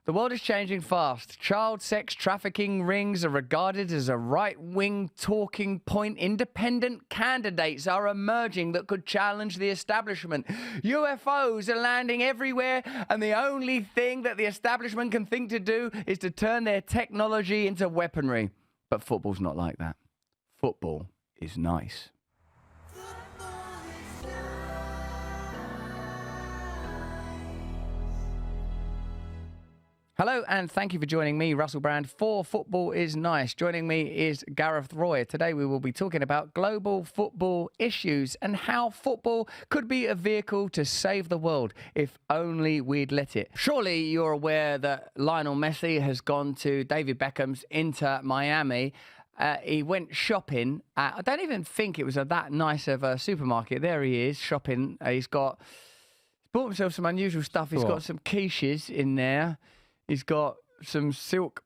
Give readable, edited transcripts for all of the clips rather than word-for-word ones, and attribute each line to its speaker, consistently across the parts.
Speaker 1: The world is changing fast. Child sex trafficking rings are regarded as a right-wing talking point. Independent candidates are emerging that could challenge the establishment. UFOs are landing everywhere, and the only thing that the establishment can think to do is to turn their technology into weaponry. But football's not like that. Football is nice. Hello and thank you for joining me, Russell Brand, for Football is Nice. Joining me is Gareth Roy. Today we will be talking about global football issues and how football could be a vehicle to save the world if only we'd let it. Surely you're aware that Lionel Messi has gone to David Beckham's Inter Miami. He went shopping at, I don't even think it was that nice of a supermarket. There he is, shopping. He's bought himself some unusual stuff. He's got some quiches in there. He's got some silk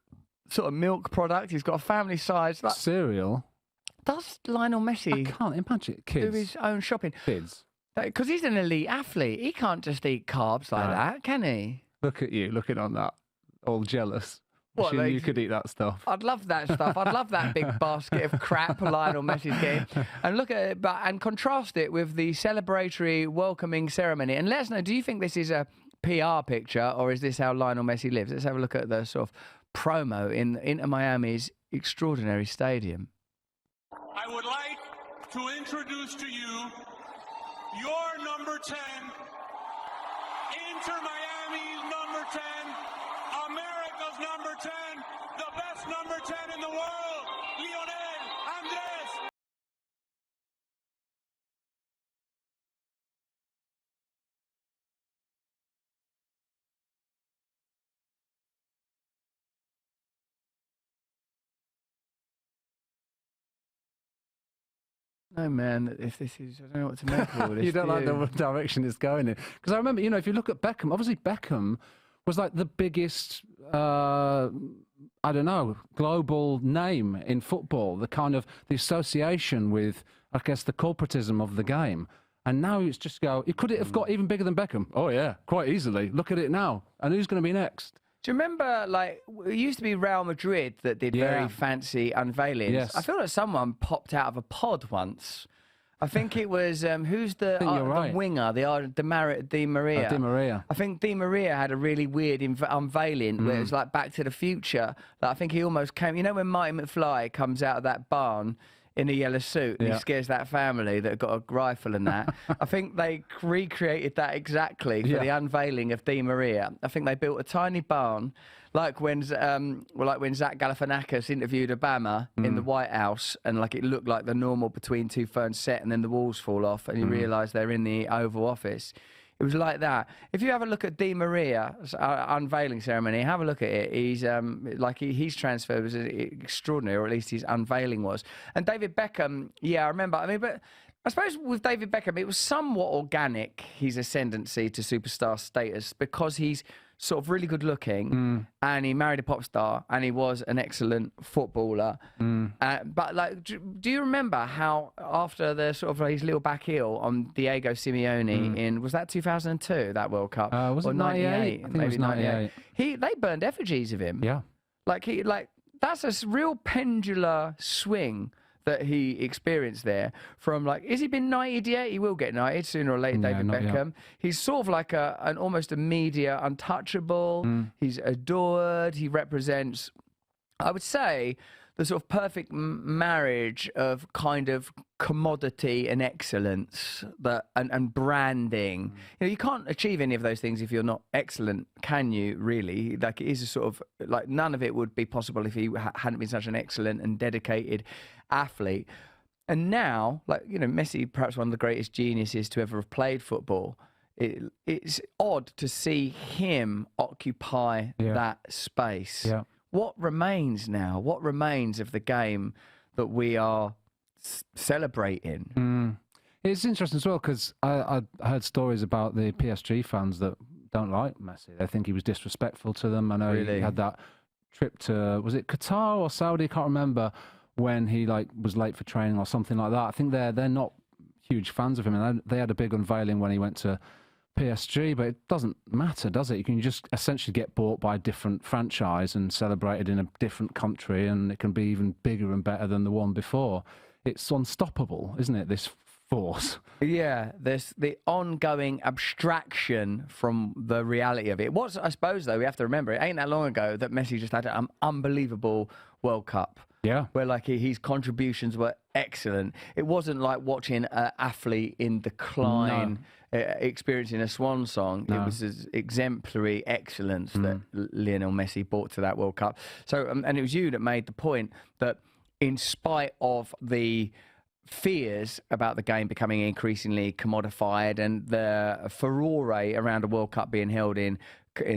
Speaker 1: sort of milk product. He's got a family size. Like,
Speaker 2: cereal?
Speaker 1: Does Lionel Messi
Speaker 2: I can't imagine. Kids.
Speaker 1: do his own shopping?
Speaker 2: Kids.
Speaker 1: Because he's an elite athlete. He can't just eat carbs like that, can he?
Speaker 2: Look at you, looking on that. All jealous.
Speaker 1: What,
Speaker 2: Wishing you could eat that stuff.
Speaker 1: I'd love that stuff. I'd love that big basket of crap Lionel Messi's getting. And look at it, and contrast it with the celebratory welcoming ceremony. And let us know, do you think this is a PR picture, or is this how Lionel Messi lives? Let's have a look at the sort of promo in Inter Miami's extraordinary stadium.
Speaker 3: I would like to introduce to you your number 10, Inter Miami's number 10, America's number 10, the best number 10 in the world, Lionel Andres.
Speaker 1: No, man, if this is, I don't know what to make of all this.
Speaker 2: You don't like the direction it's going in. Because I remember, if you look at Beckham, obviously Beckham was like the biggest, I don't know, global name in football, the association with, I guess, the corporatism of the game. And now it's just could it have got even bigger than Beckham? Oh, yeah, quite easily. Look at it now. And who's going to be next?
Speaker 1: Do you remember, like, it used to be Real Madrid that did very fancy unveilings?
Speaker 2: Yes.
Speaker 1: I feel like someone popped out of a pod once. I think it was, who's the winger, Di Maria.
Speaker 2: Di Maria.
Speaker 1: I think Di Maria had a really weird unveiling where it was like Back to the Future. Like, I think he almost came, when Marty McFly comes out of that barn in a yellow suit and he scares that family that got a rifle and that. I think they recreated that exactly for the unveiling of Di Maria. I think they built a tiny barn, like when Zach Galifianakis interviewed Obama in the White House, and like it looked like the normal between two ferns set, and then the walls fall off, and you realise they're in the Oval Office. It was like that. If you have a look at Di Maria's unveiling ceremony, have a look at it. He's his transfer was extraordinary, or at least his unveiling was. And David Beckham, I remember. But I suppose with David Beckham, it was somewhat organic, his ascendancy to superstar status, because he's sort of really good looking, and he married a pop star, and he was an excellent footballer. But like, do you remember how after the sort of his little back heel on Diego Simeone in, was that 2002, that World Cup?
Speaker 2: Was it 98? I think it was 98.
Speaker 1: They burned effigies of him.
Speaker 2: Yeah.
Speaker 1: That's a real pendular swing that he experienced there from, like, has he been knighted yet? He will get knighted sooner or later, David Beckham. Yet. He's sort of like an almost a media untouchable. He's adored. He represents, I would say, the sort of perfect marriage of kind of commodity and excellence and branding. You can't achieve any of those things if you're not excellent, can you, really? Like, it is a sort of, like, none of it would be possible if he hadn't been such an excellent and dedicated athlete. And now, like, Messi, perhaps one of the greatest geniuses to ever have played football, it's odd to see him occupy that space. Yeah. What remains now? What remains of the game that we are celebrating?
Speaker 2: It's interesting as well, because I heard stories about the PSG fans that don't like Messi. They think he was disrespectful to them. I know he had that trip to, was it Qatar or Saudi? I can't remember, when he was late for training or something like that. I think they're not huge fans of him, and they had a big unveiling when he went to PSG, but it doesn't matter, does it? You can just essentially get bought by a different franchise and celebrated in a different country, and it can be even bigger and better than the one before. It's unstoppable, isn't it, this force?
Speaker 1: Yeah, there's the ongoing abstraction from the reality of it. What's, I suppose, though, we have to remember, it ain't that long ago that Messi just had an unbelievable World Cup.
Speaker 2: Yeah.
Speaker 1: Where like his contributions were excellent. It wasn't like watching an athlete in decline experiencing a swan song. No. It was this exemplary excellence that Lionel Messi brought to that World Cup. So, and it was you that made the point that in spite of the fears about the game becoming increasingly commodified and the furore around a World Cup being held in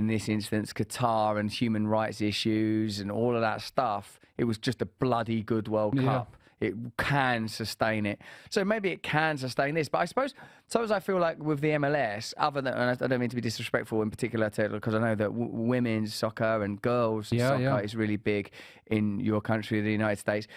Speaker 1: this instance, Qatar, and human rights issues and all of that stuff, it was just a bloody good World Cup. It can sustain it. So maybe it can sustain this. But I suppose, sometimes I feel like with the MLS, other than, and I don't mean to be disrespectful in particular, because I know that women's soccer and girls soccer is really big in your country, the United States.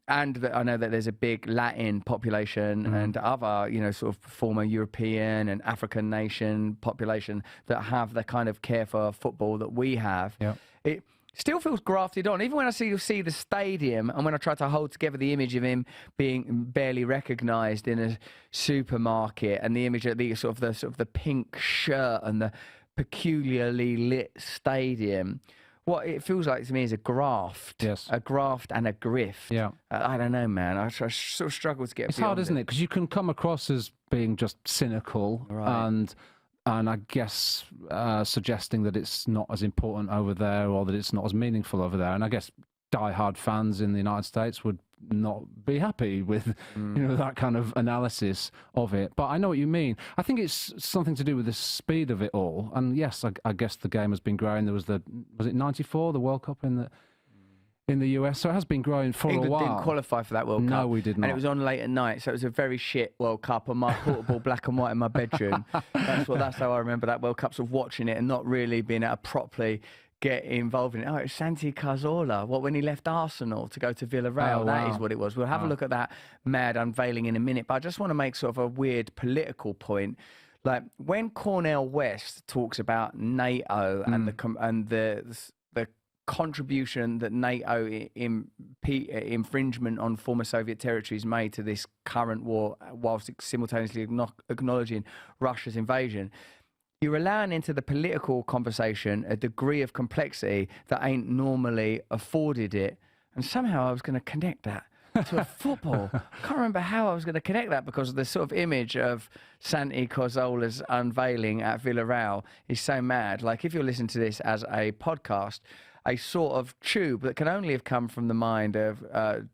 Speaker 1: And I know that there's a big Latin population and other, you know, sort of former European and African nation population that have the kind of care for football that we have. Yeah. It still feels grafted on. Even when I see the stadium and when I try to hold together the image of him being barely recognised in a supermarket and the image of the sort of the pink shirt and the peculiarly lit stadium, what it feels like to me is a graft. Yes. A graft and a grift. Yeah. I don't know, man. I sort of struggle to get
Speaker 2: It's hard, isn't it? Because you can come across as being just cynical and I guess suggesting that it's not as important over there or that it's not as meaningful over there. And I guess diehard fans in the United States would not be happy with you know, that kind of analysis of it. But I know what you mean. I think it's something to do with the speed of it all. And yes, I guess the game has been growing. There was was it 94, the World Cup in the US, so it has been growing for
Speaker 1: England
Speaker 2: a while.
Speaker 1: Didn't qualify for that World Cup.
Speaker 2: No, we did not.
Speaker 1: And it was on late at night, so it was a very shit World Cup on my portable black and white in my bedroom. That's how I remember that World Cup, sort of watching it and not really being able to properly get involved in it. Oh, it was Santi Cazorla. When he left Arsenal to go to Villarreal,
Speaker 2: wow.
Speaker 1: That is what it was. We'll have a look at that mad unveiling in a minute, but I just want to make sort of a weird political point. Like when Cornel West talks about NATO and the contribution that NATO infringement on former Soviet territories made to this current war, whilst simultaneously acknowledging Russia's invasion, you're allowing into the political conversation a degree of complexity that ain't normally afforded it. And somehow I was going to connect that to a football. I can't remember how I was going to connect that because of the sort of image of Santi Cazorla's unveiling at Villarreal is so mad. Like if you're listening to this as a podcast, a sort of tube that can only have come from the mind of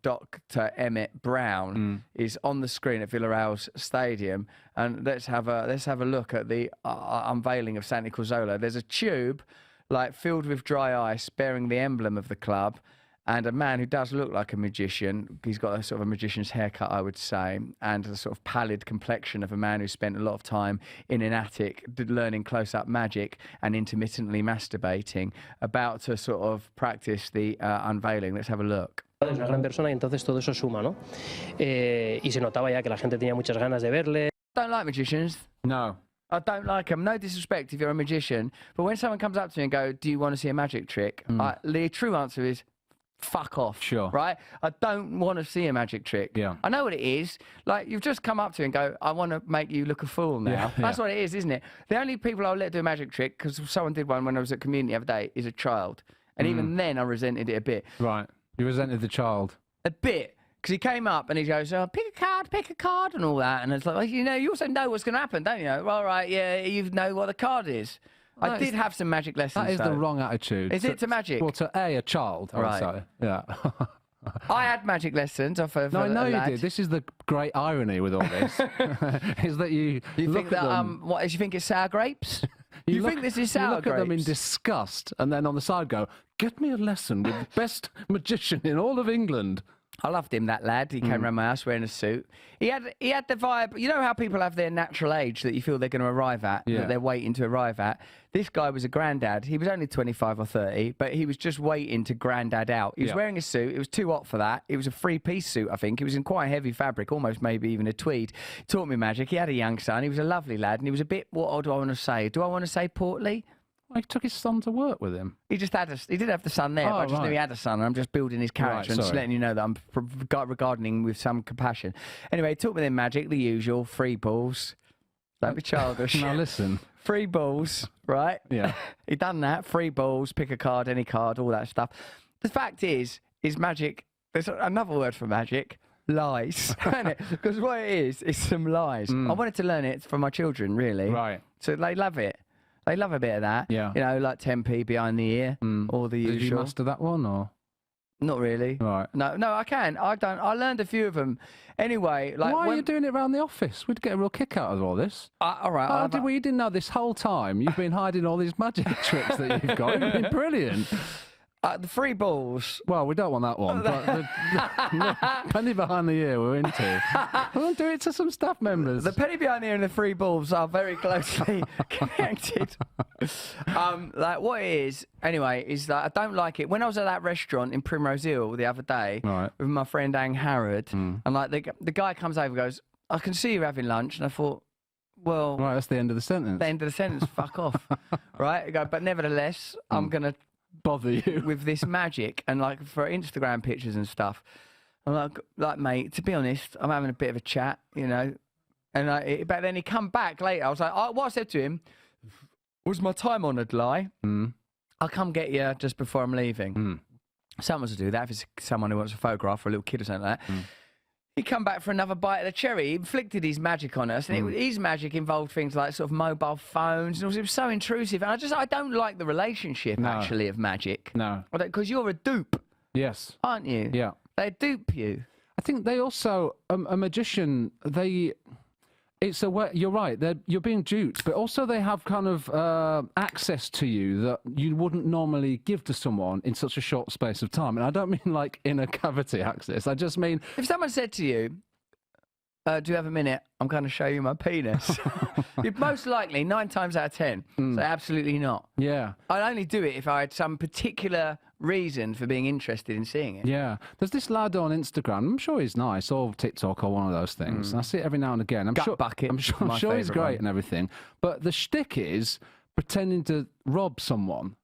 Speaker 1: Dr. Emmett Brown is on the screen at Villarreal's stadium. And let's have a look at the unveiling of Santi Cazorla. There's a tube like filled with dry ice bearing the emblem of the club, and a man who does look like a magician. He's got a sort of a magician's haircut, I would say, and a sort of pallid complexion of a man who spent a lot of time in an attic learning close-up magic and intermittently masturbating, about to sort of practice the unveiling. Let's have a look.
Speaker 4: Es una gran persona y entonces todo eso suma, ¿no? Y se notaba ya que la gente tenía muchas ganas de verle.
Speaker 1: Don't like magicians.
Speaker 2: No.
Speaker 1: I don't like them. No disrespect if you're a magician, but when someone comes up to me and go, "Do you want to see a magic trick?" The true answer is, fuck off.
Speaker 2: Sure.
Speaker 1: Right? I don't want to see a magic trick. Yeah. I know what it is. Like, you've just come up to me and go, "I want to make you look a fool now." Yeah, That's what it is, isn't it? The only people I'll let do a magic trick, because someone did one when I was at community the other day, is a child. And even then I resented it a bit.
Speaker 2: Right. You resented the child?
Speaker 1: A bit. Because he came up and he goes, "Oh, pick a card and all that." And it's like, well, you know, you also know what's going to happen, don't you? Well, all right, yeah, you know what the card is. I did have some magic lessons.
Speaker 2: That is the wrong attitude.
Speaker 1: Is it to magic?
Speaker 2: Well, to a child, I would say. Yeah.
Speaker 1: I had magic lessons off of.
Speaker 2: No, I know you did. This is the great irony with all this, is that you
Speaker 1: think that
Speaker 2: them,
Speaker 1: you think it's sour grapes? You think this is sour grapes?
Speaker 2: You look at them in disgust, and then on the side go, "Get me a lesson with the best magician in all of England."
Speaker 1: I loved him, that lad. He came around my house wearing a suit. He had the vibe. You know how people have their natural age that you feel they're going to arrive at, that they're waiting to arrive at? This guy was a granddad. He was only 25 or 30, but he was just waiting to granddad out. He was wearing a suit. It was too hot for that. It was a three-piece suit, I think. It was in quite a heavy fabric, almost maybe even a tweed. Taught me magic. He had a young son. He was a lovely lad, and he was a bit, what do I want to say? Do I want to say portly?
Speaker 2: He took his son to work with him.
Speaker 1: He just had he did have the son there, but I just knew he had a son, and I'm just building his character and just letting you know that I'm regarding him with some compassion. Anyway, he taught me the magic, the usual, free balls. Don't be childish.
Speaker 2: Now listen.
Speaker 1: Free balls, right?
Speaker 2: Yeah.
Speaker 1: He done that. Free balls, pick a card, any card, all that stuff. The fact is magic, there's another word for magic, lies. Because what it is some lies. I wanted to learn it for my children, really.
Speaker 2: Right.
Speaker 1: So they love it. They love a bit of that.
Speaker 2: Yeah.
Speaker 1: You know, like 10p behind the ear, all the usual.
Speaker 2: Did you master that one, or?
Speaker 1: Not really.
Speaker 2: Right.
Speaker 1: No, I can. I don't. I learned a few of them. Anyway, like
Speaker 2: why are you doing it around the office? We'd get a real kick out of all this.
Speaker 1: All right.
Speaker 2: You didn't know this whole time. You've been hiding all these magic tricks that you've got. You've been brilliant.
Speaker 1: The free balls.
Speaker 2: Well, we don't want that one. But the penny behind the ear we're into. We'll do it to some staff members.
Speaker 1: The penny behind the ear and the free balls are very closely connected. Like what it is, anyway, is that I don't like it. When I was at that restaurant in Primrose Hill the other day with my friend Ang Harrod, and like the guy comes over and goes, I can see you having lunch, and I thought, well,
Speaker 2: right, that's the end of the sentence.
Speaker 1: The end of the sentence, fuck off. Right? I go, but nevertheless, I'm gonna
Speaker 2: bother you
Speaker 1: with this magic, and like for Instagram pictures and stuff. I'm like mate, to be honest, I'm having a bit of a chat, you know, and but then he come back later. I was like, what I said to him was my time-honoured lie. I'll come get you just before I'm leaving. Someone's to do that if it's someone who wants a photograph or a little kid or something like that. He come back for another bite of the cherry. He inflicted his magic on us, and his magic involved things like sort of mobile phones, and it was so intrusive. And I don't like the relationship actually of magic.
Speaker 2: No,
Speaker 1: because you're a dupe.
Speaker 2: Yes,
Speaker 1: aren't you?
Speaker 2: Yeah,
Speaker 1: they dupe you.
Speaker 2: I think they also a magician. It's a way. You're right. You're being duped, but also they have kind of access to you that you wouldn't normally give to someone in such a short space of time. And I don't mean like inner cavity access. I just mean
Speaker 1: if someone said to you, "Do you have a minute? I'm going to show you my penis." You'd most likely 9 times out of 10 say absolutely not.
Speaker 2: Yeah.
Speaker 1: I'd only do it if I had some particular reason for being interested in seeing it.
Speaker 2: Yeah. There's this lad on Instagram. I'm sure he's nice, or TikTok, or one of those things. I see it every now and again.
Speaker 1: Gut bucket.
Speaker 2: I'm sure he's great and everything. But the shtick is pretending to rob someone.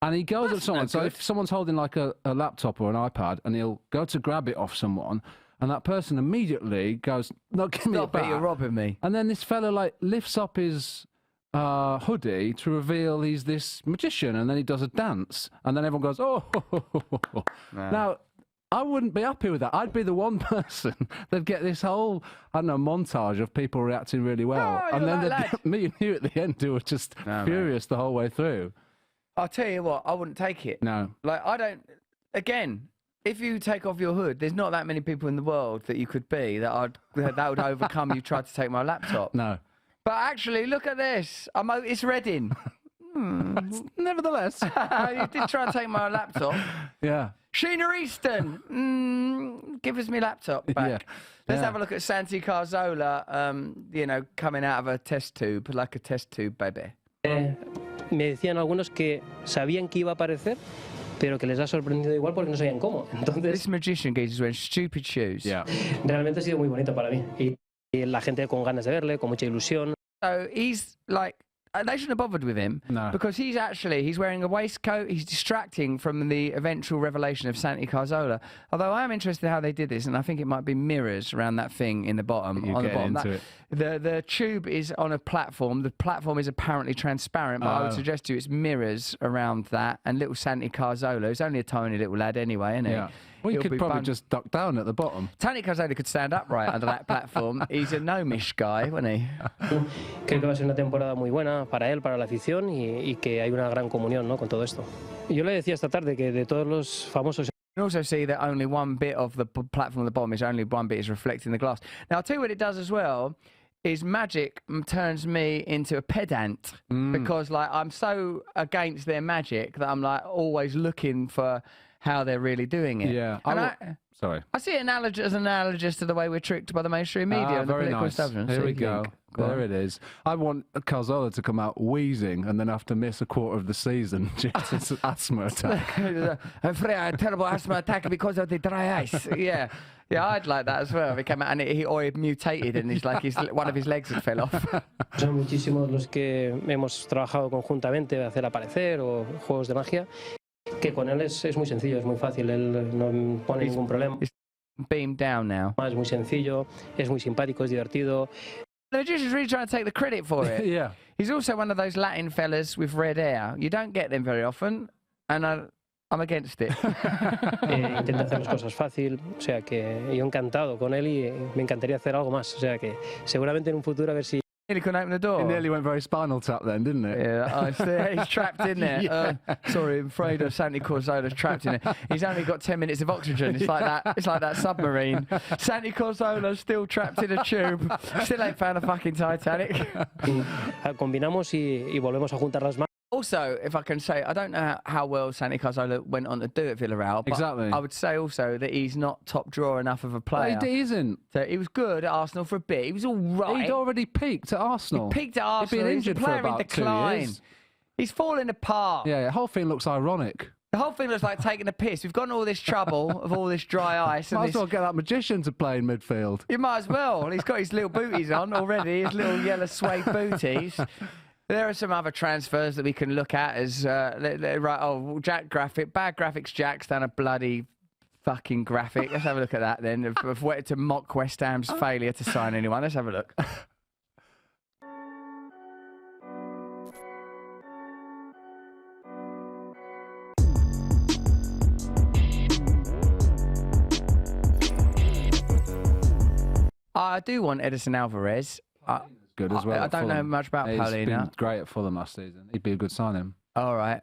Speaker 2: And he goes at someone. So if someone's holding like a laptop or an iPad, and he'll go to grab it off someone, and that person immediately goes, "No, give me it back.
Speaker 1: You're robbing me."
Speaker 2: And then this fella like lifts up his hoodie to reveal he's this magician, and then he does a dance, and then everyone goes, "Oh!" Now, I wouldn't be happy with that. I'd be the one person that'd get this whole, I don't know, montage of people reacting really well, and then they'd get me and you at the end who were just furious the whole way through.
Speaker 1: I'll tell you what, I wouldn't take it.
Speaker 2: No,
Speaker 1: like I don't. Again, if you take off your hood, there's not that many people in the world that you could be that would overcome you tried to take my laptop.
Speaker 2: No.
Speaker 1: But actually, look at this. It's Reading.
Speaker 2: Nevertheless.
Speaker 1: You did try and take my laptop.
Speaker 2: Yeah.
Speaker 1: Sheena Easton. Give us my laptop back.
Speaker 2: Yeah.
Speaker 1: Let's have a look at Santi Cazorla, you know, coming out of a test tube, like a test tube baby.
Speaker 4: Me decían algunos que sabían que iba a aparecer, pero que les ha sorprendido igual porque no sabían cómo. Entonces,
Speaker 1: this magician geezer is wearing stupid shoes.
Speaker 2: Yeah.
Speaker 4: Realmente ha sido muy bonito para mí. Y la gente con ganas de verle, con mucha ilusión.
Speaker 1: So he's like, they shouldn't have bothered with him because he's wearing a waistcoat. He's distracting from the eventual revelation of Santi Cazorla. Although I am interested in how they did this, and I think it might be mirrors around that thing in the bottom. The tube is on a platform. The platform is apparently transparent, but I would suggest to you it's mirrors around that. And little Santi Cazorla, who's only a tiny little lad anyway, isn't he?
Speaker 2: Yeah. Well, he could probably just duck down at the bottom.
Speaker 1: Santi Cazorla could stand upright under that platform. He's a gnomish guy, wasn't he?
Speaker 4: Creo que va a ser una temporada muy buena para él, para la afición, y que hay una gran comunión, ¿no?, con todo esto. Yo le decía esta tarde que de todos los famosos...
Speaker 1: You can also see that only one bit of the platform at the bottom is only one bit is reflecting the glass. Now, I'll tell you what it does as well. Is magic turns me into a pedant because like I'm so against their magic that I'm like always looking for how they're really doing it.
Speaker 2: Yeah. Sorry.
Speaker 1: I see it as analogous to the way we're tricked by the mainstream media and the
Speaker 2: very
Speaker 1: political
Speaker 2: nice.
Speaker 1: establishment.
Speaker 2: Here
Speaker 1: So
Speaker 2: we
Speaker 1: you
Speaker 2: go.
Speaker 1: think,
Speaker 2: There it is. I want Cazorla to come out wheezing and then have to miss a quarter of the season due to an asthma attack.
Speaker 1: I'm afraid I had a terrible asthma attack because of the dry ice. Yeah. Yeah, I'd like that as well. If he came out and he mutated and one of his legs had fell off.
Speaker 4: Son muchísimos los que hemos trabajado conjuntamente, de hacer aparecer o juegos de magia, que con él es muy sencillo, es muy fácil, él no pone ningún problema.
Speaker 1: He's beamed down now.
Speaker 4: Es muy sencillo, es muy simpático, es divertido.
Speaker 1: The magician's really trying to take the credit for it.
Speaker 2: Yeah.
Speaker 1: He's also one of those Latin fellas with red hair. You don't get them very often, and I'm against it.
Speaker 4: Intenta hacer las cosas fácil, o sea que yo encantado con él y me encantaría hacer algo más, o sea que seguramente en un futuro a ver si
Speaker 1: Nearly couldn't open the door.
Speaker 2: It nearly went very Spinal Tap then, didn't it?
Speaker 1: Yeah, he's trapped in there.
Speaker 2: Yeah.
Speaker 1: Sorry, I'm afraid Santi Carzola's trapped in there. He's only got 10 minutes of oxygen. It's like that. It's like that submarine. Santi Carzola's still trapped in a tube. Still ain't found the fucking Titanic.
Speaker 4: combinamos y volvemos a juntar las manos.
Speaker 1: Also, if I can say, I don't know how well Santi Cazorla went on to do at Villarreal, but
Speaker 2: Exactly.
Speaker 1: I would say also that he's not top drawer enough of a player.
Speaker 2: He isn't.
Speaker 1: So he was good at Arsenal for a bit. He was all right.
Speaker 2: He'd already peaked at Arsenal.
Speaker 1: He peaked at Arsenal.
Speaker 2: He'd been
Speaker 1: He's a
Speaker 2: injured for
Speaker 1: player in
Speaker 2: about 2
Speaker 1: decline.
Speaker 2: years.
Speaker 1: He's falling apart.
Speaker 2: Yeah, the whole thing looks ironic.
Speaker 1: The whole thing looks like taking a piss. We've gotten all this trouble of all this dry ice. And
Speaker 2: Might as well get that magician to play in midfield.
Speaker 1: You might as well. He's got his little booties on already, his little yellow suede booties. There are some other transfers that we can look at as, right, Jack graphic, bad graphics, Jack's done a bloody fucking graphic. Let's have a look at that then, to mock West Ham's failure to sign anyone. Let's have a look. I do want Edison Alvarez.
Speaker 2: Good as well.
Speaker 1: I don't know much about
Speaker 2: He's
Speaker 1: Paulina.
Speaker 2: been great at Fulham last season. He'd be a good signing.
Speaker 1: All right.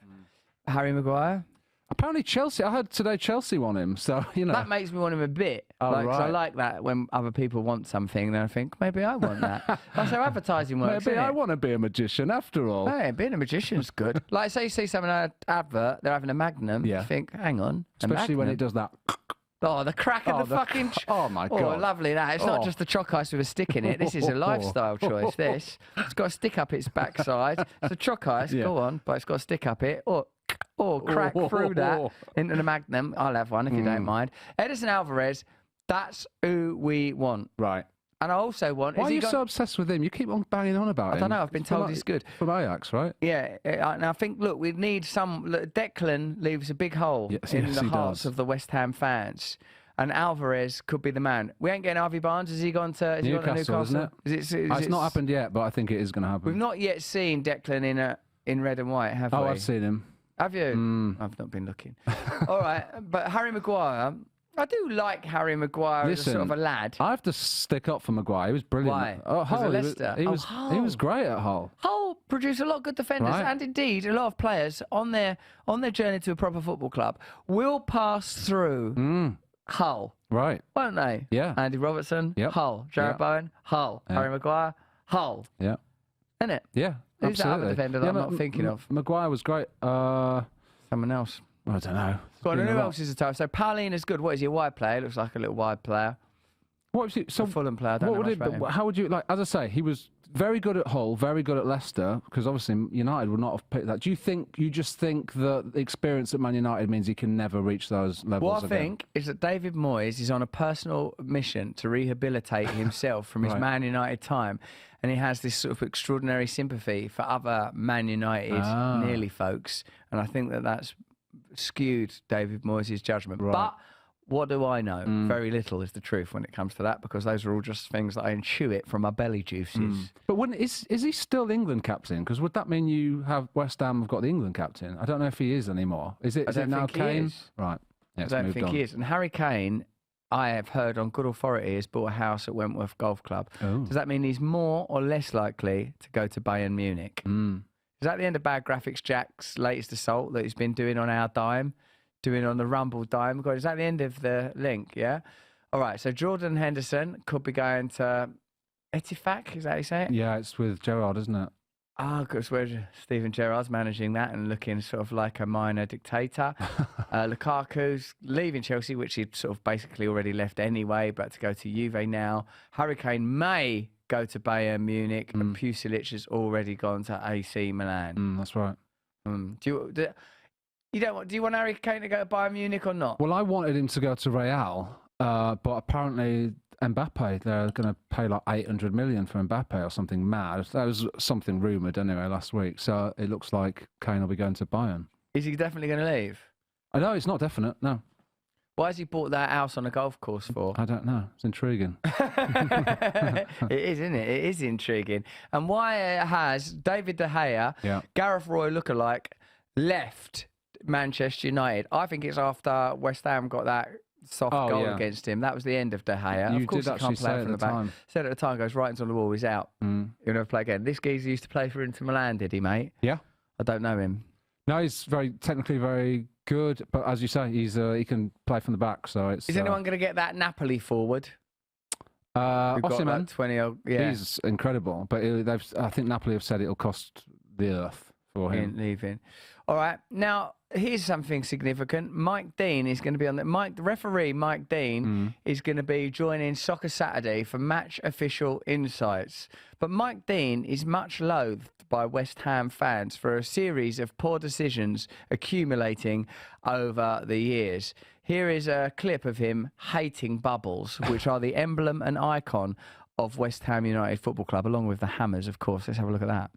Speaker 1: Harry Maguire?
Speaker 2: Apparently Chelsea, I heard today Chelsea want him, so, you know.
Speaker 1: That makes me want him a bit.
Speaker 2: Oh,
Speaker 1: 'cause I
Speaker 2: right.
Speaker 1: like that when other people want something, then I think, maybe I want that. That's how advertising works,
Speaker 2: Maybe
Speaker 1: isn't
Speaker 2: I
Speaker 1: it?
Speaker 2: want to be a magician after all.
Speaker 1: Hey, being a magician's good. Like, say you see someone in an advert, they're having a Magnum,
Speaker 2: Yeah.
Speaker 1: you think, hang on, a
Speaker 2: Especially when
Speaker 1: Magnum?
Speaker 2: it does that.
Speaker 1: Oh, the crack of
Speaker 2: Oh,
Speaker 1: the fucking...
Speaker 2: oh, my
Speaker 1: Oh,
Speaker 2: God.
Speaker 1: lovely that. It's not
Speaker 2: Oh.
Speaker 1: just the choc ice with a stick in it. This is a lifestyle choice, this. It's got a stick up its backside. It's a choc ice,
Speaker 2: Yeah.
Speaker 1: go on, but it's got a stick up it. Or crack through that into the Magnum. I'll have one if you don't mind. Edison Alvarez, that's who we want.
Speaker 2: Right.
Speaker 1: And I also want...
Speaker 2: Why
Speaker 1: has
Speaker 2: are
Speaker 1: he
Speaker 2: you
Speaker 1: got-
Speaker 2: so obsessed with him? You keep on banging on about him.
Speaker 1: I don't know, I've been told he's good.
Speaker 2: From Ajax, right?
Speaker 1: Yeah, and I think, look, we need some... Look, Declan leaves a big hole
Speaker 2: Yes,
Speaker 1: in
Speaker 2: yes,
Speaker 1: the
Speaker 2: he
Speaker 1: hearts
Speaker 2: does.
Speaker 1: of the West Ham fans. And Alvarez could be the man. We ain't getting Harvey Barnes. Has he gone to Newcastle?
Speaker 2: Isn't it? It's not happened yet, but I think it is going to happen.
Speaker 1: We've not yet seen Declan in red and white, have we?
Speaker 2: Oh, I've seen him.
Speaker 1: Have you? I've not been looking. All right, but Harry Maguire... I do like Harry Maguire as a sort of a lad.
Speaker 2: I have to stick up for Maguire. He was brilliant.
Speaker 1: Why?
Speaker 2: Oh,
Speaker 1: Because of
Speaker 2: Hull.
Speaker 1: Leicester.
Speaker 2: He
Speaker 1: Oh,
Speaker 2: was
Speaker 1: Hull.
Speaker 2: great at Hull.
Speaker 1: Hull produce a lot of good defenders,
Speaker 2: Right.
Speaker 1: and indeed a lot of players on their journey to a proper football club will pass through Hull,
Speaker 2: Right.
Speaker 1: won't they?
Speaker 2: Yeah.
Speaker 1: Andy Robertson,
Speaker 2: Yep.
Speaker 1: Hull. Jared
Speaker 2: Yeah.
Speaker 1: Bowen, Hull.
Speaker 2: Yeah.
Speaker 1: Harry Maguire, Hull.
Speaker 2: Yeah.
Speaker 1: Isn't it?
Speaker 2: Yeah.
Speaker 1: Who's that other
Speaker 2: absolutely.
Speaker 1: defender that I'm not thinking of?
Speaker 2: Maguire was great.
Speaker 1: Someone else.
Speaker 2: I don't know.
Speaker 1: Go on,
Speaker 2: Been
Speaker 1: who
Speaker 2: a lot.
Speaker 1: else is a tough? So Paulina's good. What is he, a wide player? Looks like a little wide player.
Speaker 2: What was he? So
Speaker 1: A Fulham player. I don't
Speaker 2: what
Speaker 1: know
Speaker 2: would
Speaker 1: much
Speaker 2: it?
Speaker 1: about him.
Speaker 2: How would you like? As I say, he was very good at Hull, very good at Leicester, because obviously United would not have picked that. Do you just think that the experience at Man United means he can never reach those levels
Speaker 1: What I
Speaker 2: again?
Speaker 1: think is that David Moyes is on a personal mission to rehabilitate himself from his
Speaker 2: Right.
Speaker 1: Man United time, and he has this sort of extraordinary sympathy for other Man United nearly folks, and I think that that's skewed David Moyes' judgment.
Speaker 2: Right.
Speaker 1: But what do I know? Very little is the truth when it comes to that, because those are all just things that I intuit from my belly juices.
Speaker 2: But is he still England captain? Because would that mean you have West Ham have got the England captain? I don't know if he is anymore. Is it
Speaker 1: don't
Speaker 2: now
Speaker 1: think he
Speaker 2: Kane?
Speaker 1: is.
Speaker 2: Right. Yeah,
Speaker 1: I
Speaker 2: it's
Speaker 1: don't
Speaker 2: moved
Speaker 1: think
Speaker 2: on.
Speaker 1: he is. And Harry Kane, I have heard on good authority, has bought a house at Wentworth Golf Club.
Speaker 2: Oh.
Speaker 1: Does that mean he's more or less likely to go to Bayern Munich? Is that the end of Bad Graphics Jack's latest assault that he's been doing on our dime, doing on the Rumble dime? God, is that the end of the link, yeah? All right, so Jordan Henderson could be going to Etifak, is that how you say it?
Speaker 2: Yeah, it's with Gerrard, isn't it?
Speaker 1: Oh, because where Stephen Gerrard's managing that and looking sort of like a minor dictator. Lukaku's leaving Chelsea, which he'd sort of basically already left anyway, but to go to Juve now. Harry Kane may go to Bayern Munich, and Pulisic has already gone to AC Milan.
Speaker 2: That's right.
Speaker 1: Do you want Harry Kane to go to Bayern Munich or not?
Speaker 2: Well, I wanted him to go to Real, but apparently Mbappe, they're going to pay like 800 million for Mbappe or something mad. That was something rumoured anyway last week. So it looks like Kane will be going to Bayern.
Speaker 1: Is he definitely going to leave?
Speaker 2: I know, it's not definite, no.
Speaker 1: Why has he bought that house on a golf course for?
Speaker 2: I don't know. It's intriguing.
Speaker 1: It is, isn't it? It is intriguing. And why has David De Gea, Gareth Roy lookalike, left Manchester United? I think it's after West Ham got that soft goal against him. That was the end of De Gea.
Speaker 2: You
Speaker 1: of course
Speaker 2: did
Speaker 1: he can't
Speaker 2: actually
Speaker 1: play
Speaker 2: say
Speaker 1: from
Speaker 2: at
Speaker 1: the
Speaker 2: the
Speaker 1: back.
Speaker 2: time.
Speaker 1: Said at the time, goes right on the wall, he's out. He'll never play again. This geezer used to play for Inter Milan, did he, mate?
Speaker 2: Yeah.
Speaker 1: I don't know him.
Speaker 2: No, he's technically very good, but as you say, he can play from the back. So it's.
Speaker 1: Is anyone going to get that Napoli forward?
Speaker 2: Osimhen,
Speaker 1: 20.
Speaker 2: he's incredible, but I think Napoli have said it'll cost the earth for him
Speaker 1: leaving. All right, now here's something significant. Mike Dean is going to be on the referee Mike Dean is going to be joining Soccer Saturday for match official insights. But Mike Dean is much loathed by West Ham fans for a series of poor decisions accumulating over the years. Here is a clip of him hating bubbles, which are the emblem and icon of West Ham United Football Club, along with the Hammers, of course. Let's have a look at that.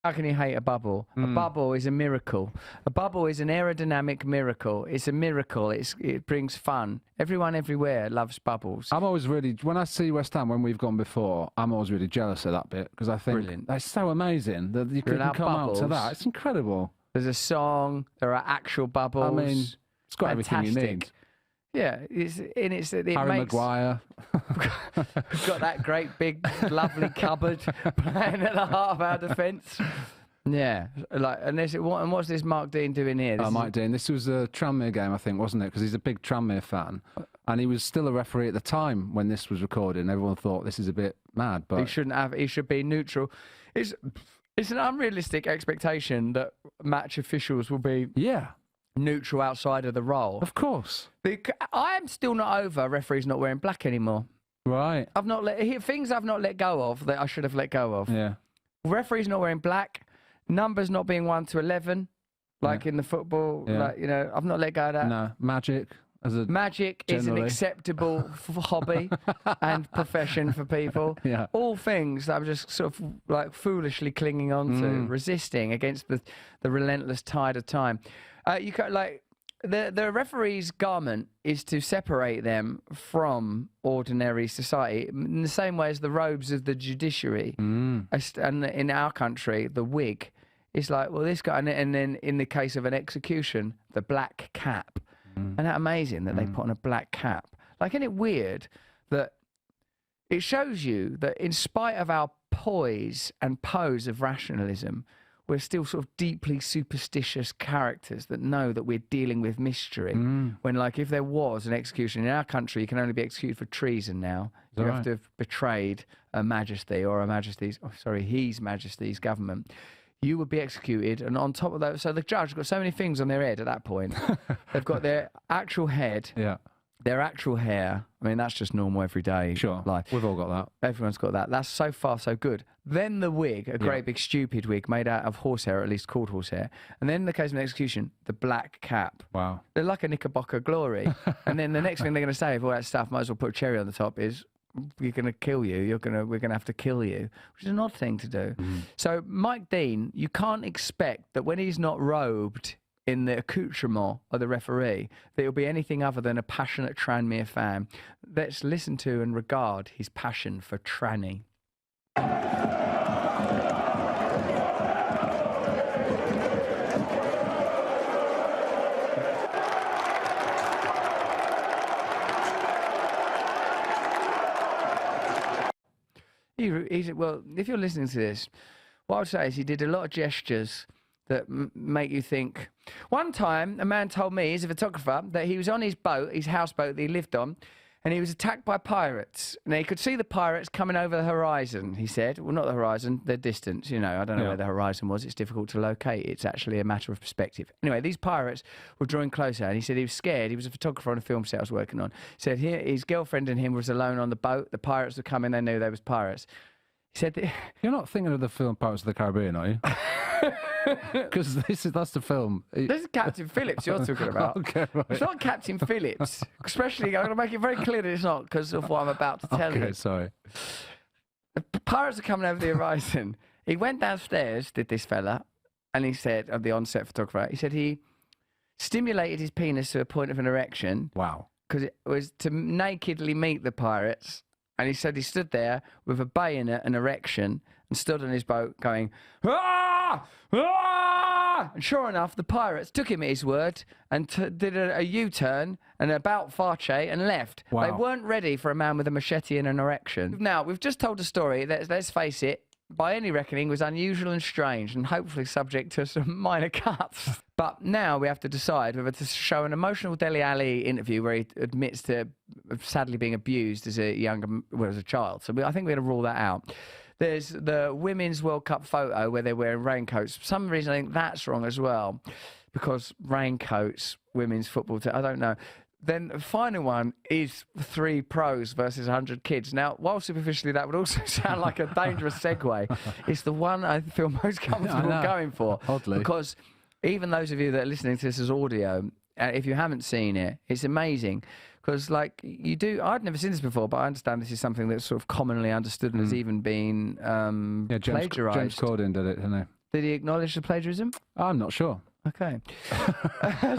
Speaker 1: How can you hate a bubble? A bubble is a miracle. A bubble is an aerodynamic miracle. It's a miracle. It brings fun. Everyone everywhere loves bubbles.
Speaker 2: I'm always really, when I see West Ham when we've gone before, I'm always really jealous of that bit because I think that's so amazing that you can come out to that. It's incredible.
Speaker 1: There's a song. There are actual bubbles.
Speaker 2: I mean, it's got everything you need.
Speaker 1: Yeah, it
Speaker 2: Harry Maguire.
Speaker 1: We've got that great big lovely cupboard playing at the heart of our defence. Yeah, and what's this Mark Dean doing here?
Speaker 2: Mike Dean. This was a Tranmere game, I think, wasn't it? Because he's a big Tranmere fan, and he was still a referee at the time when this was recorded. And everyone thought this is a bit mad, but
Speaker 1: he shouldn't have. He should be neutral. It's an unrealistic expectation that match officials will be neutral outside of the role.
Speaker 2: Of course.
Speaker 1: I am still not over referees not wearing black anymore.
Speaker 2: Right.
Speaker 1: Things I've not let go of that I should have let go of.
Speaker 2: Yeah.
Speaker 1: Referees not wearing black, numbers not being 1 to 11, like in the football.
Speaker 2: Yeah.
Speaker 1: Like, I've not let go of that.
Speaker 2: No, magic
Speaker 1: is an acceptable hobby and profession for people.
Speaker 2: Yeah.
Speaker 1: All things that I'm just sort of like foolishly clinging on to, resisting against the relentless tide of time. You can, the referee's garment is to separate them from ordinary society in the same way as the robes of the judiciary. And in our country, the wig is like, well, this guy, and then in the case of an execution, the black cap. Isn't that amazing that they put on a black cap? Like, isn't it weird that it shows you that in spite of our poise and pose of rationalism, we're still sort of deeply superstitious characters that know that we're dealing with mystery. When, like, if there was an execution in our country, you can only be executed for treason now. You have to have betrayed a majesty or His Majesty's government. You would be executed, and on top of that, so the judge has got so many things on their head at that point. They've got their actual head, their actual hair. I mean, that's just normal everyday life.
Speaker 2: We've all got that.
Speaker 1: Everyone's got that. That's so far so good. Then the wig, a great big stupid wig made out of horsehair, at least called horsehair. And then in the case of an execution, the black cap.
Speaker 2: Wow.
Speaker 1: They're like a Knickerbocker glory. And then the next thing they're going to say, if all that stuff, might as well put a cherry on the top, is we're going to kill you. We're going to have to kill you, which is an odd thing to do. So Mike Dean, you can't expect that when he's not robed in the accoutrement of the referee, that he'll be anything other than a passionate Tranmere fan. Let's listen to and regard his passion for Tranny. Well, if you're listening to this, what I would say is he did a lot of gestures that make you think. One time, a man told me, he's a photographer, that he was on his boat, his houseboat that he lived on, and he was attacked by pirates. Now, he could see the pirates coming over the horizon, he said. Well, not the horizon, the distance, you know. I don't know where the horizon was. It's difficult to locate. It's actually a matter of perspective. Anyway, these pirates were drawing closer, and he said he was scared. He was a photographer on a film set I was working on. He said his girlfriend and him was alone on the boat. The pirates were coming. They knew they was pirates. He said that...
Speaker 2: You're not thinking of the film Pirates of the Caribbean, are you? Because that's the film.
Speaker 1: This is Captain Phillips you're talking about.
Speaker 2: Okay, right.
Speaker 1: It's not Captain Phillips. Especially, I'm going to make it very clear that it's not because of what I'm about to tell you.
Speaker 2: Okay, sorry.
Speaker 1: The pirates are coming over the horizon. He went downstairs, did this fella, and he said, of the on-set photographer, he said he stimulated his penis to a point of an erection.
Speaker 2: Wow.
Speaker 1: Because it was to nakedly meet the pirates. And he said he stood there with a bayonet and erection and stood on his boat going, "Ah! Ah!" And sure enough, the pirates took him at his word and did a U-turn and about face and left.
Speaker 2: Wow.
Speaker 1: They weren't ready for a man with a machete and an erection. Now, we've just told a story that, let's face it, by any reckoning, was unusual and strange and hopefully subject to some minor cuts. But now we have to decide whether to show an emotional Dele Alli interview where he admits to sadly being abused as a as a child. So I think we're going to rule that out. There's the Women's World Cup photo where they're wearing raincoats. For some reason, I think that's wrong as well, because raincoats, women's football, I don't know. Then the final one is 3 pros versus 100 kids. Now, while superficially that would also sound like a dangerous segue, it's the one I feel most comfortable going for.
Speaker 2: Oddly.
Speaker 1: Because even those of you that are listening to this as audio, if you haven't seen it, it's amazing. Because, like, you do... I'd never seen this before, but I understand this is something that's sort of commonly understood and has even been plagiarised.
Speaker 2: James Corden did it, didn't he?
Speaker 1: Did he acknowledge the plagiarism?
Speaker 2: I'm not sure.
Speaker 1: Okay.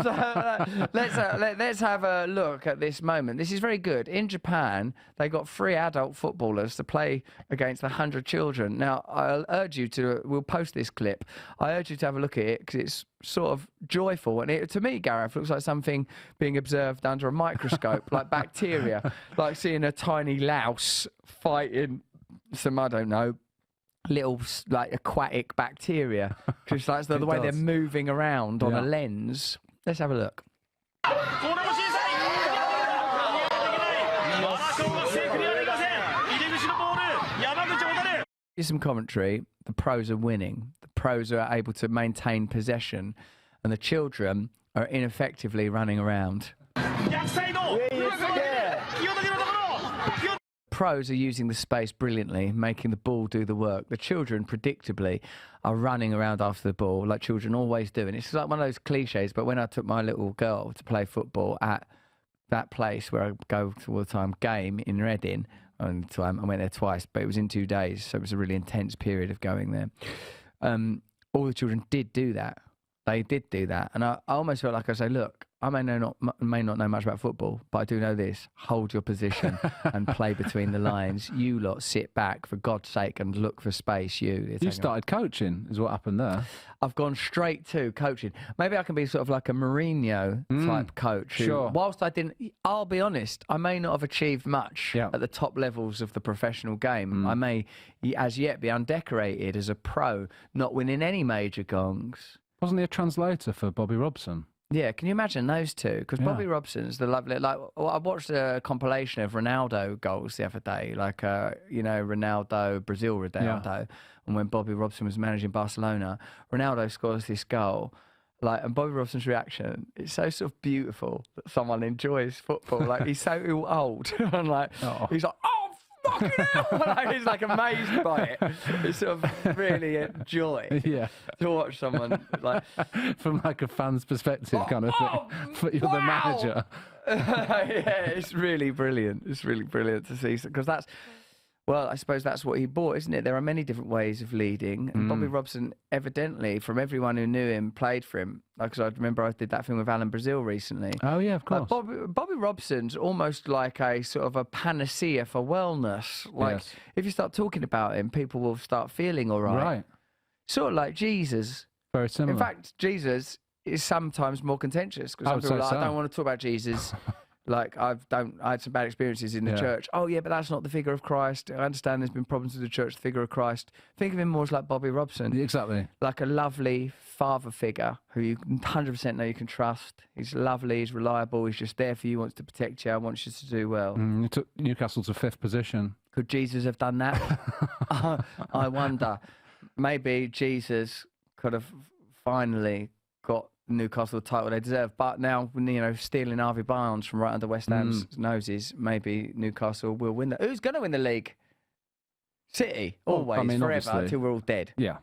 Speaker 1: So, let's have a look at this moment. This is very good. In Japan, they got 3 adult footballers to play against 100 children. Now, I'll urge you to... We'll post this clip. I urge you to have a look at it because it's sort of joyful. And it, to me, Gareth, looks like something being observed under a microscope, like bacteria, like seeing a tiny louse fighting some, I don't know, little like aquatic bacteria, just like the way they're moving around on a lens. Let's have a look. Here's some commentary. The pros are winning. The pros are able to maintain possession, and the children are ineffectively running around. Pros are using the space brilliantly, making the ball do the work. The children, predictably, are running around after the ball, like children always do. And it's like one of those cliches, but when I took my little girl to play football at that place where I go to all the time, Game in Reading, and I went there twice, but it was in 2 days, so it was a really intense period of going there. All the children did do that. They did do that. And I almost felt like I say, look, I may not know much about football, but I do know this. Hold your position and play between the lines. You lot sit back, for God's sake, and look for space. You
Speaker 2: started coaching, is what happened there.
Speaker 1: I've gone straight to coaching. Maybe I can be sort of like a Mourinho type coach.
Speaker 2: Sure.
Speaker 1: Whilst I didn't, I'll be honest, I may not have achieved much at the top levels of the professional game. I may, as yet, be undecorated as a pro, not winning any major gongs.
Speaker 2: Wasn't he a translator for Bobby Robson?
Speaker 1: Yeah, can you imagine those two? Because Bobby Robson's the lovely... Like, I watched a compilation of Ronaldo goals the other day, like, you know, Ronaldo, Brazil Ronaldo, and when Bobby Robson was managing Barcelona, Ronaldo scores this goal, like, and Bobby Robson's reaction, it's so sort of beautiful that someone enjoys football. Like, he's so old, and like, he's like, oh, fucking hell! Like, he's like amazed by it. It's sort of really a joy to watch someone like
Speaker 2: from like a fan's perspective kind of thing. But you're the manager.
Speaker 1: Yeah, it's really brilliant. It's really brilliant to see, because that's, well, I suppose that's what he bought, isn't it? There are many different ways of leading. And Bobby Robson, evidently, from everyone who knew him, played for him. Because I remember I did that thing with Alan Brazil recently.
Speaker 2: Oh, yeah, of course.
Speaker 1: Bobby Robson's almost like a sort of a panacea for wellness. Like, if you start talking about him, people will start feeling all right.
Speaker 2: Right.
Speaker 1: Sort of like Jesus.
Speaker 2: Very similar.
Speaker 1: In fact, Jesus is sometimes more contentious. Because some people are like, I don't want to talk about Jesus. Like I had some bad experiences in the church. Oh yeah, but that's not the figure of Christ. I understand there's been problems with the church, the figure of Christ. Think of him more as like Bobby Robson.
Speaker 2: Exactly.
Speaker 1: Like a lovely father figure who you 100% know you can trust. He's lovely, he's reliable, he's just there for you, wants to protect you, wants you to do well.
Speaker 2: He took Newcastle to 5th position.
Speaker 1: Could Jesus have done that? I wonder. Maybe Jesus could have finally got Newcastle the title they deserve, but now, you know, stealing Harvey Barnes from right under West Ham's noses, maybe Newcastle will win. Who's going to win the league? City, always, forever,
Speaker 2: obviously.
Speaker 1: until we're all dead.
Speaker 2: Yeah.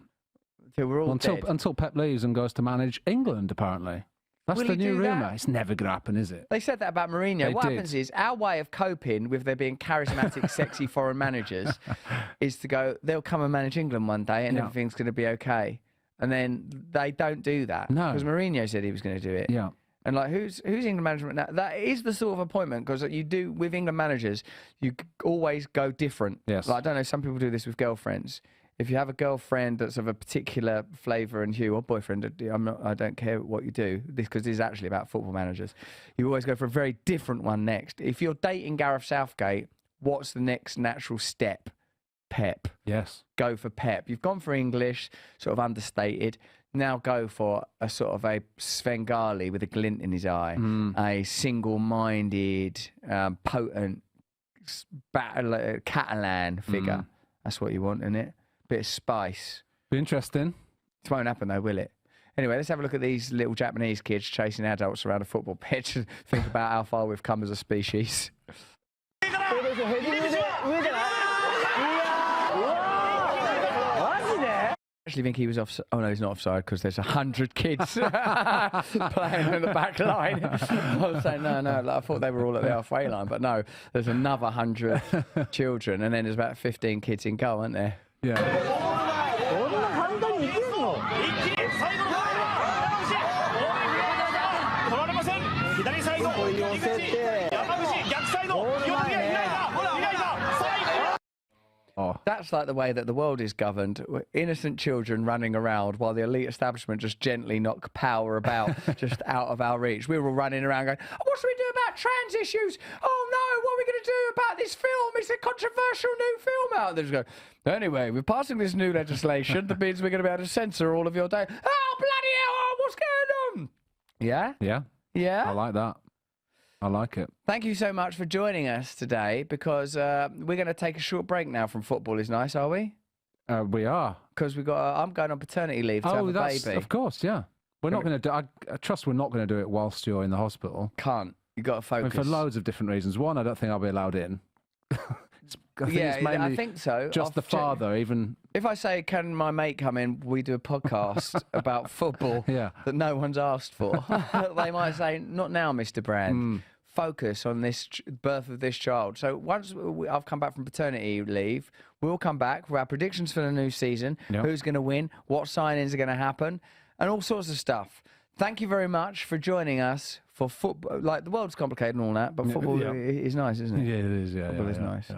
Speaker 1: Until we're all dead.
Speaker 2: Until Pep leaves and goes to manage England, apparently. That's
Speaker 1: Will
Speaker 2: the
Speaker 1: he
Speaker 2: new
Speaker 1: do
Speaker 2: rumour.
Speaker 1: that?
Speaker 2: It's never going to happen, is it?
Speaker 1: They said that about Mourinho.
Speaker 2: They
Speaker 1: What
Speaker 2: did.
Speaker 1: happens is our way of coping with there being charismatic, sexy foreign managers is to go, they'll come and manage England one day and everything's going to be okay. And then they don't do that.
Speaker 2: No.
Speaker 1: Because Mourinho said he was going to do it.
Speaker 2: Yeah.
Speaker 1: And like, who's England management now? That is the sort of appointment, because you do with England managers, you always go different.
Speaker 2: Yes.
Speaker 1: Like, I don't know, some people do this with girlfriends. If you have a girlfriend that's of a particular flavour and hue, or boyfriend, I don't care what you do, because this is actually about football managers. You always go for a very different one next. If you're dating Gareth Southgate, what's the next natural step? Pep.
Speaker 2: Yes.
Speaker 1: Go for Pep. You've gone for English, sort of understated. Now go for a sort of a Svengali with a glint in his eye, a single-minded, potent Catalan figure. That's what you want, isn't it? Bit of spice.
Speaker 2: Be interesting.
Speaker 1: It won't happen though, will it? Anyway, let's have a look at these little Japanese kids chasing adults around a football pitch and think about how far we've come as a species. I actually think he was offside. Oh no, he's not offside because there's 100 kids playing in the back line. I was saying no, like, I thought they were all at the halfway line, but no, there's another 100 children, and then there's about 15 kids in goal, aren't there?
Speaker 2: Yeah. Oh.
Speaker 1: That's like the way that the world is governed. Innocent children running around while the elite establishment just gently knock power about, just out of our reach. We were all running around going, oh, what should we do about trans issues? Oh no, what are we going to do about this film? It's a controversial new film out. They just go, anyway, we're passing this new legislation that means we're going to be able to censor all of your day. Oh, bloody hell, oh, what's going on? Yeah?
Speaker 2: Yeah.
Speaker 1: Yeah?
Speaker 2: I like that. I like it.
Speaker 1: Thank you so much for joining us today, because we're going to take a short break now from Football Is Nice, are we?
Speaker 2: We are.
Speaker 1: Because I'm going on paternity leave to have a baby.
Speaker 2: Of course, yeah. We're not going to do. I trust we're not going to do it whilst you're in the hospital.
Speaker 1: Can't. You got to focus.
Speaker 2: For loads of different reasons. One, I don't think I'll be allowed in.
Speaker 1: I think so.
Speaker 2: Just the father, even.
Speaker 1: If I say, can my mate come in, we do a podcast about football that no one's asked for, they might say, not now, Mr. Brand. Focus on this birth of this child. So once I've come back from paternity leave, we'll come back for our predictions for the new season, who's going to win, what signings are going to happen, and all sorts of stuff. Thank you very much for joining us for football. Like, the world's complicated and all that, but football is nice, isn't it?
Speaker 2: Yeah, it is. Yeah,
Speaker 1: football is nice. Yeah.